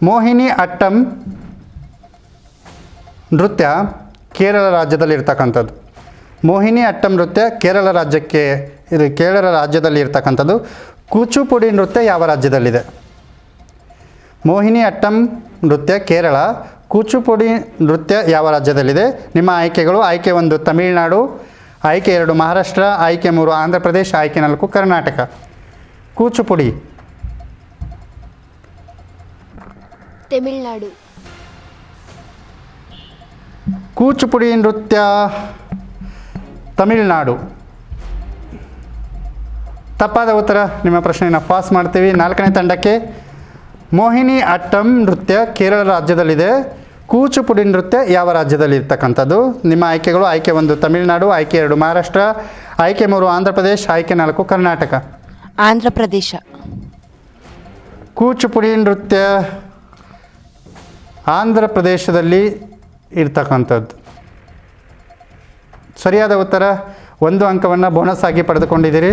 ಮೋಹಿನಿ ಅಟ್ಟಂ ನೃತ್ಯ ಕೇರಳ ರಾಜ್ಯದಲ್ಲಿರ್ತಕ್ಕಂಥದ್ದು. ಮೋಹಿನಿ ಅಟ್ಟಂ ನೃತ್ಯ ಕೇರಳ ರಾಜ್ಯದಲ್ಲಿ ಇರ್ತಕ್ಕಂಥದ್ದು. ಕೂಚುಪುಡಿ ನೃತ್ಯ ಯಾವ ರಾಜ್ಯದಲ್ಲಿದೆ? ಮೋಹಿನಿ ಅಟ್ಟಂ ನೃತ್ಯ ಕೇರಳ, ಕೂಚುಪುಡಿ ನೃತ್ಯ ಯಾವ ರಾಜ್ಯದಲ್ಲಿದೆ? ನಿಮ್ಮ ಆಯ್ಕೆಗಳು: ಆಯ್ಕೆ 1 ತಮಿಳುನಾಡು, ಆಯ್ಕೆ 2 ಮಹಾರಾಷ್ಟ್ರ, ಆಯ್ಕೆ 3 ಆಂಧ್ರ ಪ್ರದೇಶ, ಆಯ್ಕೆ 4 ಕರ್ನಾಟಕ. ಕೂಚುಪುಡಿ ತಮಿಳುನಾಡು. ಕೂಚುಪುಡಿ ನೃತ್ಯ ತಮಿಳುನಾಡು. ತಪ್ಪಾದ ಉತ್ತರ. ನಿಮ್ಮ ಪ್ರಶ್ನೆಯನ್ನು ಪಾಸ್ ಮಾಡ್ತೀವಿ. 4ನೇ ತಂಡಕ್ಕೆ. ಮೋಹಿನಿ ಅಟ್ಟಂ ನೃತ್ಯ ಕೇರಳ ರಾಜ್ಯದಲ್ಲಿದೆ. ಕೂಚುಪುಡಿ ನೃತ್ಯ ಯಾವ ರಾಜ್ಯದಲ್ಲಿ ಇರ್ತಕ್ಕಂಥದ್ದು? ನಿಮ್ಮ ಆಯ್ಕೆಗಳು: ಆಯ್ಕೆ 1 ತಮಿಳುನಾಡು, ಆಯ್ಕೆ 2 ಮಹಾರಾಷ್ಟ್ರ, ಆಯ್ಕೆ 3 ಆಂಧ್ರ ಪ್ರದೇಶ, ಆಯ್ಕೆ 4 ಕರ್ನಾಟಕ. ಆಂಧ್ರ ಪ್ರದೇಶ. ಕೂಚುಪುಡಿ ನೃತ್ಯ ಆಂಧ್ರ ಪ್ರದೇಶದಲ್ಲಿ ಇರ್ತಕ್ಕಂಥದ್ದು. ಸರಿಯಾದ ಉತ್ತರ. 1 ಅಂಕವನ್ನು ಬೋನಸ್ ಆಗಿ ಪಡೆದುಕೊಂಡಿದ್ದೀರಿ.